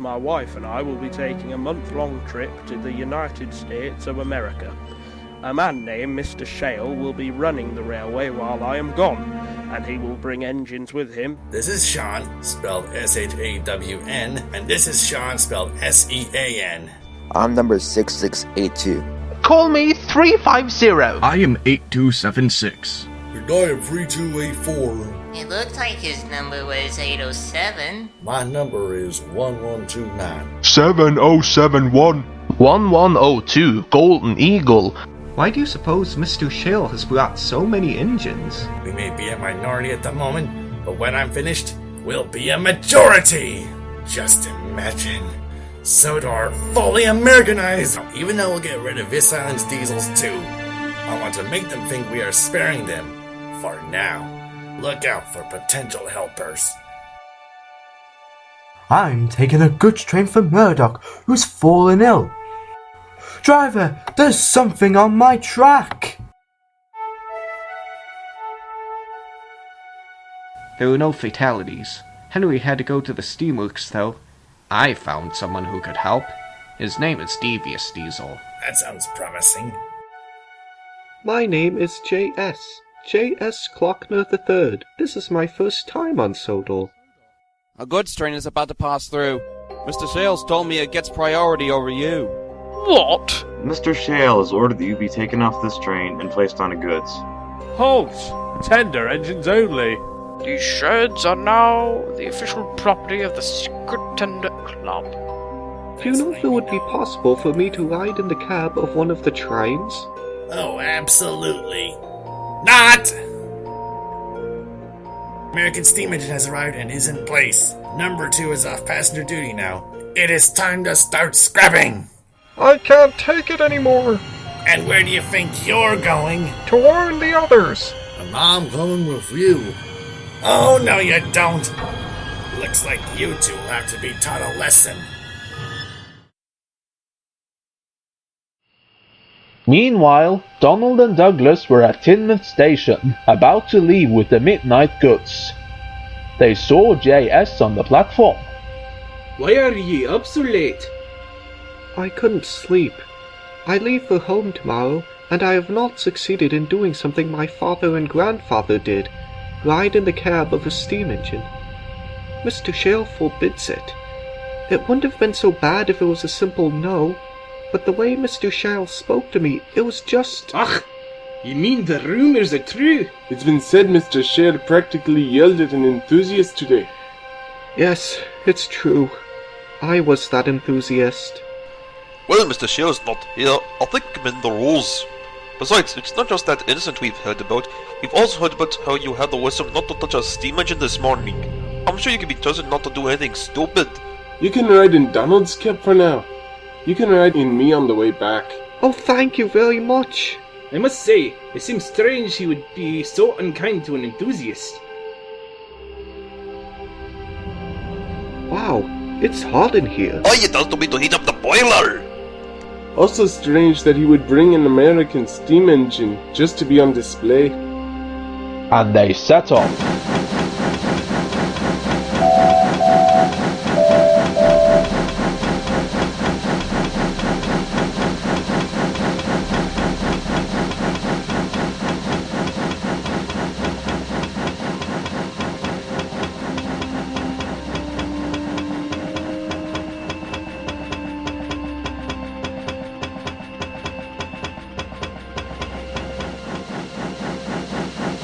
my wife and I will be taking a month-long trip to the United States of America. A man named Mr. Shale will be running the railway while I am gone, and he will bring engines with him. This is Sean, spelled S-H-A-W-N, and this is Sean, spelled S-E-A-N. I'm number 6682. Call me 350. I am 8276. And I am 3284. It looked like his number was 807. My number is 1129. 7071. 1102 Golden Eagle. Why do you suppose Mr. Shale has brought so many engines? We may be a minority at the moment, but when I'm finished, we'll be a majority! Just imagine. Sodor fully Americanized! Even though we'll get rid of this island's diesels too. I want to make them think we are sparing them. For now. Look out for potential helpers. I'm taking a goods train for Murdoch, who's fallen ill. Driver, there's something on my track! There were no fatalities. Henry had to go to the steamworks though. I found someone who could help. His name is Devious Diesel. That sounds promising. My name is J.S. J.S. Klockner III. This is my first time on Sodor. A goods train is about to pass through. Mr. Shales told me it gets priority over you. What? Mr. Shale has ordered that you be taken off this train and placed on goods. Halt! Tender engines only. These sheds are now the official property of the Secret Tender Club. Do you know if it would be possible for me to ride in the cab of one of the trains? Oh, absolutely. Not! American steam engine has arrived and is in place. Number 2 is off passenger duty now. It is time to start scrapping! I can't take it anymore. And where do you think you're going? To warn the others. And I'm going with you. Oh, no you don't. Looks like you two have to be taught a lesson. Meanwhile, Donald and Douglas were at Tinmouth Station, about to leave with the midnight goods. They saw J.S. on the platform. Why are ye up so late? I couldn't sleep. I leave for home tomorrow, and I have not succeeded in doing something my father and grandfather did, ride in the cab of a steam engine. Mr. Shale forbids it. It wouldn't have been so bad if it was a simple no, but the way Mr. Shale spoke to me, it was just... Ach, you mean the rumours are true? It's been said Mr. Shale practically yelled at an enthusiast today. Yes, it's true. I was that enthusiast. Well, Mr. Shale is not here. I think him in the rules. Besides, it's not just that incident we've heard about. We've also heard about how you had the wisdom not to touch a steam engine this morning. I'm sure you can be trusted not to do anything stupid. You can ride in Donald's cab for now. You can ride in me on the way back. Oh, thank you very much. I must say, it seems strange he would be so unkind to an enthusiast. Wow, it's hot in here. Oh, you told me to heat up the boiler! Also strange that he would bring an American steam engine just to be on display. And they set off.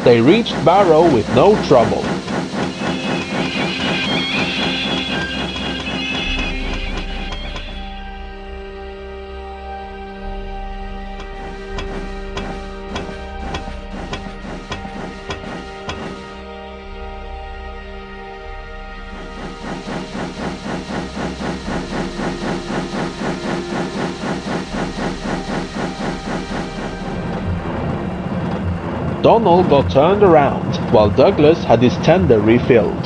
They reached Barrow with no trouble. Donald got turned around, while Douglas had his tender refilled.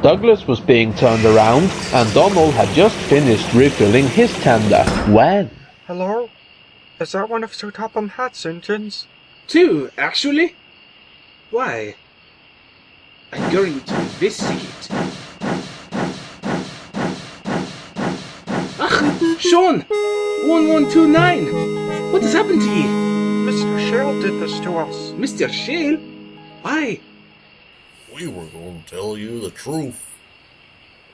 Douglas was being turned around, and Donald had just finished refilling his tender when... Hello? Is that one of Sir Topham Hatt's engines? 2, actually? Why? I'm going to investigate. Sean! 1129! What has happened to you? Mr. Shale did this to us. Mr. Shale? Why? We were going to tell you the truth.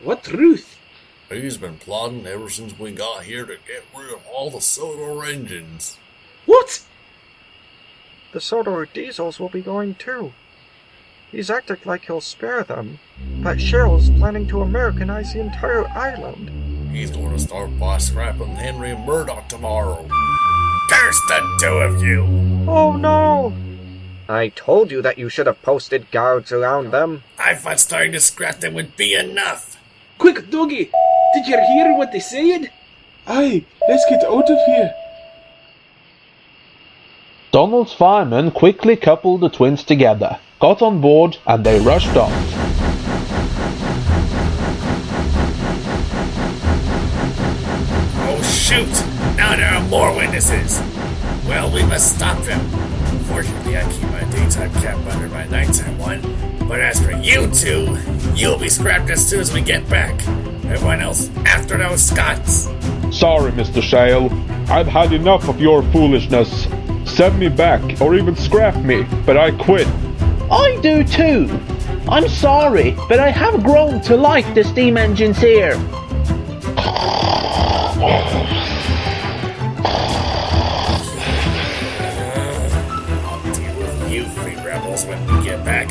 What truth? He's been plotting ever since we got here to get rid of all the Sodor engines. What? The Sodor diesels will be going too. He's acted like he'll spare them, but Shale's planning to Americanize the entire island. He's going to start by scrapping Henry and Murdoch tomorrow. Curse the two of you! Oh no! I told you that you should have posted guards around them. I thought starting to scrap them would be enough. Quick, Dougie! Did you hear what they said? Aye, let's get out of here. Donald's firemen quickly coupled the twins together, got on board, and they rushed off. Oh shoot! Now there are more witnesses! Well, we must stop them. Fortunately, I keep my daytime cap under my nighttime one. But as for you two, you'll be scrapped as soon as we get back. Everyone else, after those Scots. Sorry, Mr. Shale. I've had enough of your foolishness. Send me back, or even scrap me, but I quit. I do too. I'm sorry, but I have grown to like the steam engines here. I'll deal with you three rebels when we get back.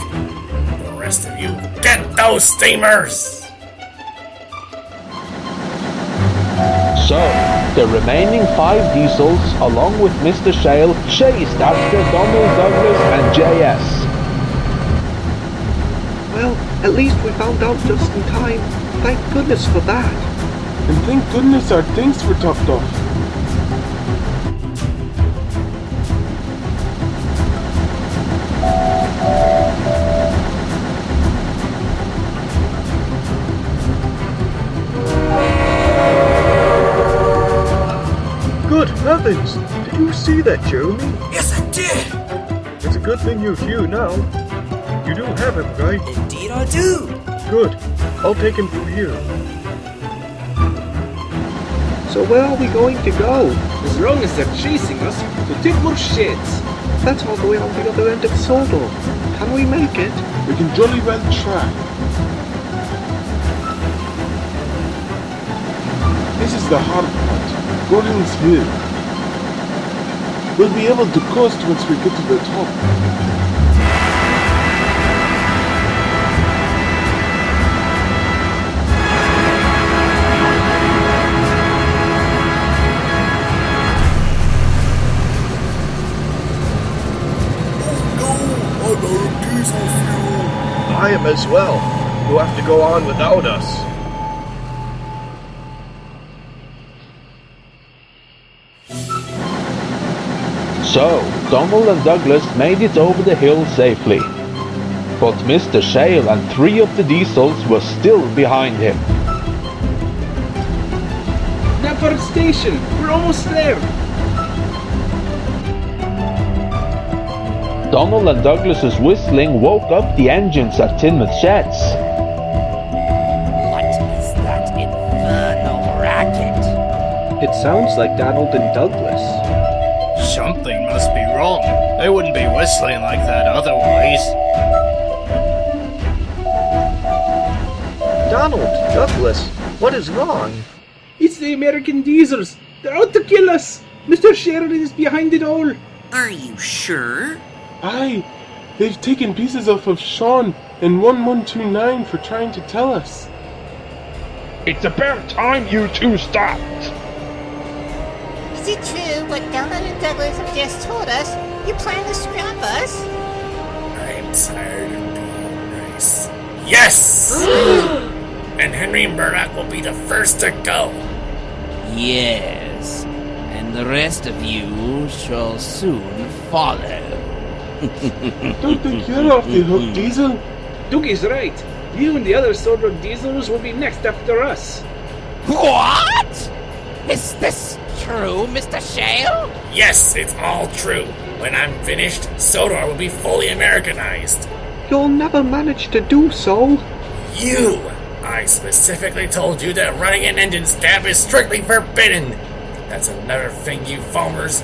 The rest of you, get those steamers! So, the remaining 5 diesels, along with Mr. Shale, chased after Donald, Douglas, and JS. Well, at least we found out just in time. Thank goodness for that. And thank goodness our tanks were topped off. Good heavens! Did you see that, Jeremy? Yes, I did! It's a good thing you're here now. You do have him, right? Indeed I do! Good. I'll take him through here. So where are we going to go? As long as they're chasing us, we'll take more sheds. That's all the way on the other end of Sodor. Can we make it? We can jolly well try. This is the hard part. Gordon's Hill. We'll be able to coast once we get to the top. I am as well. You'll have to go on without us. So, Donald and Douglas made it over the hill safely. But Mr. Shale and 3 of the diesels were still behind him. Confrontation! We're almost there! Donald and Douglas's whistling woke up the engines at Tinmouth Sheds. What is that infernal racket? It sounds like Donald and Douglas. Something must be wrong. They wouldn't be whistling like that otherwise. Donald, Douglas, what is wrong? It's the American diesels! They're out to kill us! Mr. Sheridan is behind it all! Are you sure? Aye, they've taken pieces off of Sean and 1129 for trying to tell us. It's about time you two stopped! Is it true what Donald and Douglas have just told us? You plan to scrap us? I'm tired of being nice. Yes! And Henry Murdoch will be the first to go. Yes, and the rest of you shall soon follow. Don't think you're off the hook, Diesel. Doogie's right. You and the other Sodor diesels will be next after us. What? Is this true, Mr. Shale? Yes, it's all true. When I'm finished, Sodor will be fully Americanized. You'll never manage to do so. You I specifically told you that running an engine stab is strictly forbidden. That's another thing, you foamers,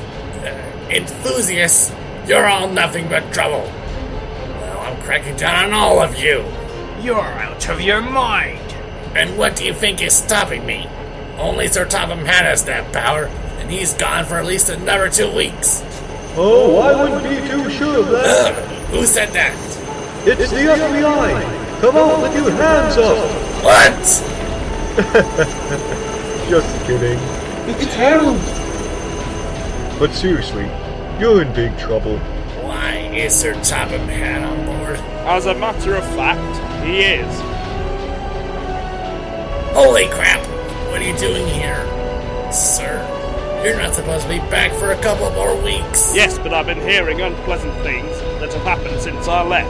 enthusiasts, you're all nothing but trouble. Well, I'm cracking down on all of you. You're out of your mind. And what do you think is stopping me? Only Sir Topham had has that power, and he's gone for at least another 2 weeks. Oh, I wouldn't be too sure of that. Who said that? It's the FBI. Come on with your hands up. What? Just kidding. It's Harold. But seriously, you're in big trouble. Why is Sir Topham Hatt on board? As a matter of fact, he is. Holy crap! What are you doing here? Sir, you're not supposed to be back for a couple more weeks. Yes, but I've been hearing unpleasant things that have happened since I left.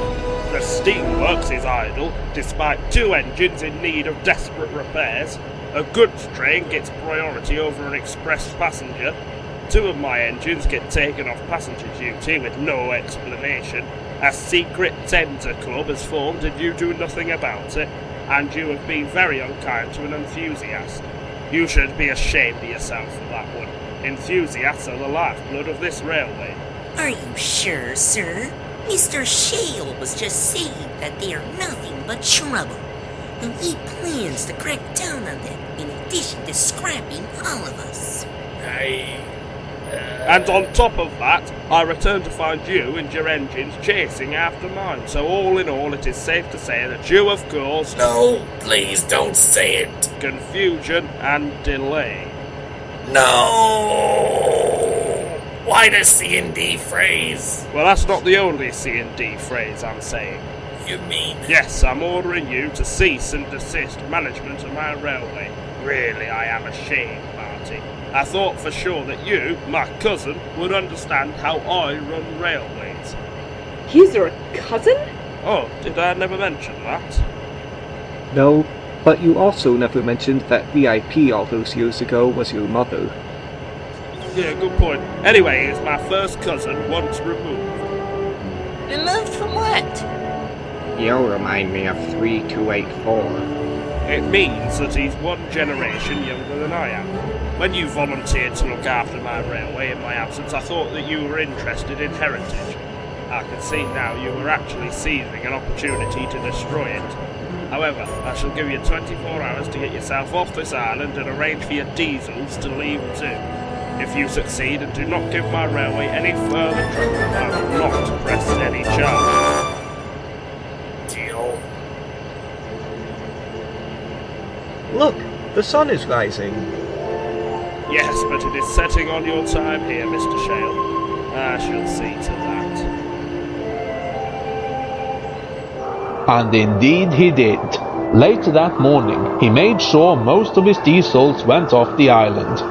The steamworks is idle, despite 2 engines in need of desperate repairs. A goods train gets priority over an express passenger. 2 of my engines get taken off passenger duty with no explanation. A secret tender club has formed and you do nothing about it. And you have been very unkind to an enthusiast. You should be ashamed of yourself for that one. Enthusiasts are the lifeblood of this railway. Are you sure, sir? Mr. Shale was just saying that they are nothing but trouble, and he plans to crack down on them in addition to scrapping all of us. And on top of that, I return to find you and your engines chasing after mine. So all in all, it is safe to say that you have caused... No, please don't say it. ...confusion and delay. No! Why the C&D phrase? Well, that's not the only C&D phrase I'm saying. You mean? Yes, I'm ordering you to cease and desist management of my railway. Really, I am ashamed, Marty. I thought for sure that you, my cousin, would understand how I run railways. He's your cousin? Oh, did I never mention that? No, but you also never mentioned that VIP all those years ago was your mother. Yeah, good point. Anyway, he's my first cousin once removed. Removed from what? You remind me of 3284. It means that he's 1 generation younger than I am. When you volunteered to look after my railway in my absence, I thought that you were interested in heritage. I can see now you were actually seizing an opportunity to destroy it. However, I shall give you 24 hours to get yourself off this island and arrange for your diesels to leave too. If you succeed and do not give my railway any further trouble, I will not press any charge. Deal. Look, the sun is rising. Yes, but it is setting on your time here, Mr. Shale. I shall see to that. And indeed he did. Later that morning, he made sure most of his diesels went off the island.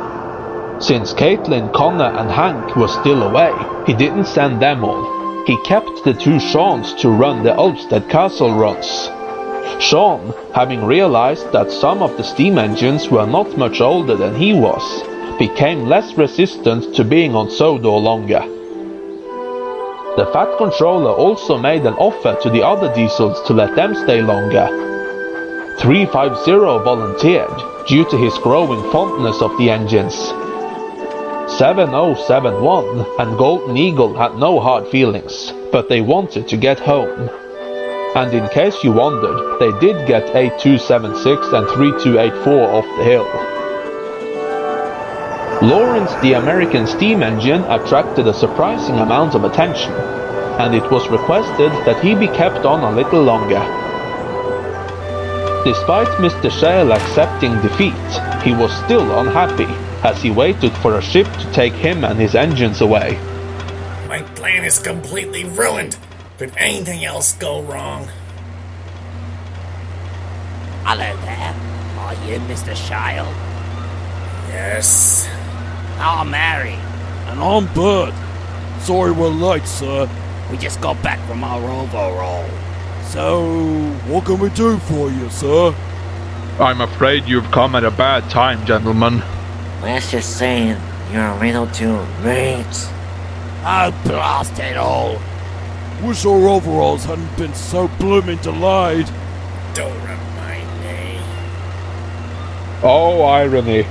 Since Caitlin, Connor and Hank were still away, he didn't send them all. He kept the 2 Seans to run the Ulstead Castle runs. Sean, having realized that some of the steam engines were not much older than he was, became less resistant to being on Sodor longer. The Fat Controller also made an offer to the other diesels to let them stay longer. 350 volunteered, due to his growing fondness of the engines. 7071 and Golden Eagle had no hard feelings, but they wanted to get home. And in case you wondered, they did get 8276 and 3284 off the hill. Lawrence the American steam engine attracted a surprising amount of attention, and it was requested that he be kept on a little longer. Despite Mr. Shale accepting defeat, he was still unhappy, as he waited for a ship to take him and his engines away. My plan is completely ruined. Could anything else go wrong? Hello there. Are you Mr. Shale? Yes. I'm Mary. And I'm Bert. Sorry we're late, sir. We just got back from our overall. So, what can we do for you, sir? I'm afraid you've come at a bad time, gentlemen. Let's just say you're a little too late. Oh, blast it all. Wish our overalls hadn't been so blooming delayed. Don't remind me. Oh, irony.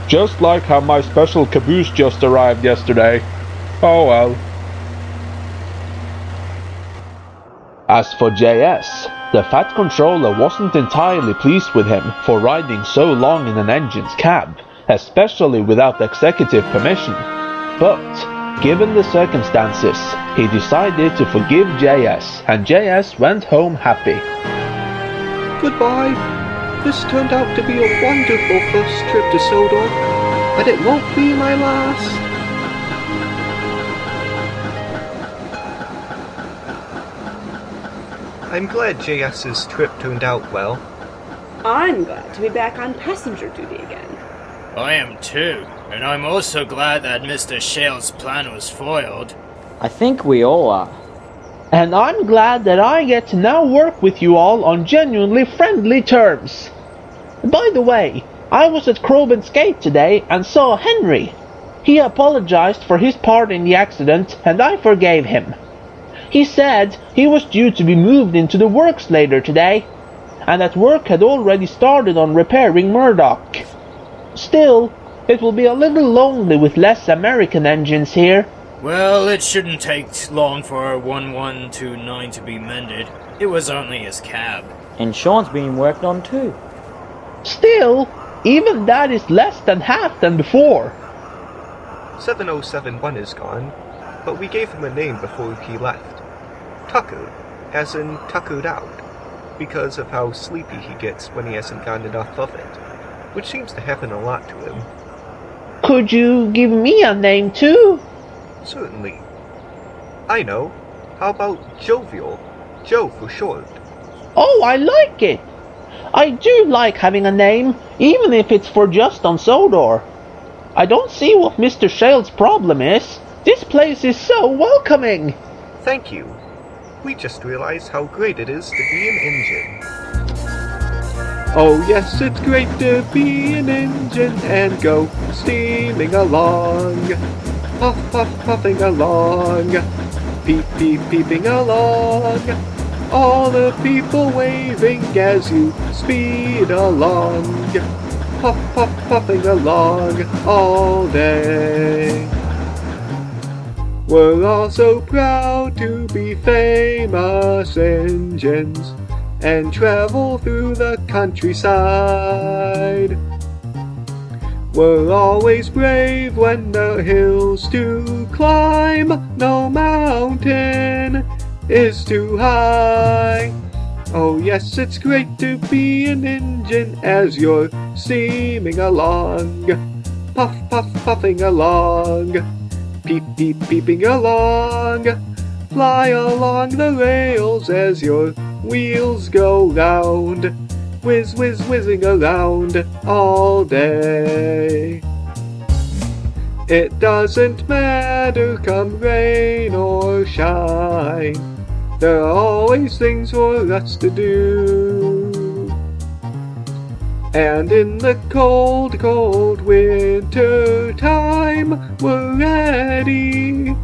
Just like how my special caboose just arrived yesterday. Oh well. As for JS, the Fat Controller wasn't entirely pleased with him for riding so long in an engine's cab, especially without executive permission. But, given the circumstances, he decided to forgive JS, and JS went home happy. Goodbye. This turned out to be a wonderful first trip to Sodor, but it won't be my last. I'm glad JS's trip turned out well. I'm glad to be back on passenger duty again. I am too, and I'm also glad that Mr. Shale's plan was foiled. I think we all are. And I'm glad that I get to now work with you all on genuinely friendly terms. By the way, I was at Crobin's Gate today and saw Henry. He apologized for his part in the accident, and I forgave him. He said he was due to be moved into the works later today, and that work had already started on repairing Murdoch. Still, it will be a little lonely with less American engines here. Well, it shouldn't take long for 1129 to be mended. It was only his cab. And Sean's being worked on too. Still, even that is less than half than before. 7071 is gone, but we gave him a name before he left. Tucker, as in tuckered out, because of how sleepy he gets when he hasn't gotten enough of it, which seems to happen a lot to him. Could you give me a name too? Certainly. I know. How about Jovial? Joe for short. Oh, I like it. I do like having a name, even if it's for just on Sodor. I don't see what Mr. Shale's problem is. This place is so welcoming. Thank you. We just realized how great it is to be an engine. Oh yes, it's great to be an engine and go steaming along. Puff, puff, puffing along. Peep, peep, peeping along. All the people waving as you speed along. Puff, puff, puffing along all day. We're all so proud to be famous engines and travel through the countryside. We're always brave when the hills to climb, no mountain is too high. Oh yes, it's great to be an engine as you're steaming along. Puff, puff, puffing along. Peep, peep, peeping along. Fly along the rails as your wheels go round. Whiz, whiz, whizzing around all day. It doesn't matter come rain or shine. There are always things for us to do. And in the cold, cold winter time, we're ready.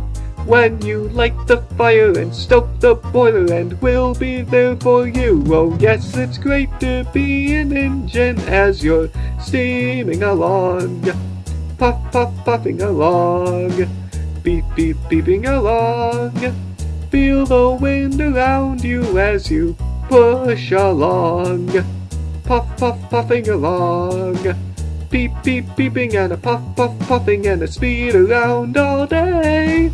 When you light the fire and stoke the boiler, and we'll be there for you. Oh yes, it's great to be an engine as you're steaming along. Puff, puff, puffing along. Beep, beep, beeping along. Feel the wind around you as you push along. Puff, puff, puffing along. Beep, beep, beeping and a puff, puff, puffing and a speed around all day.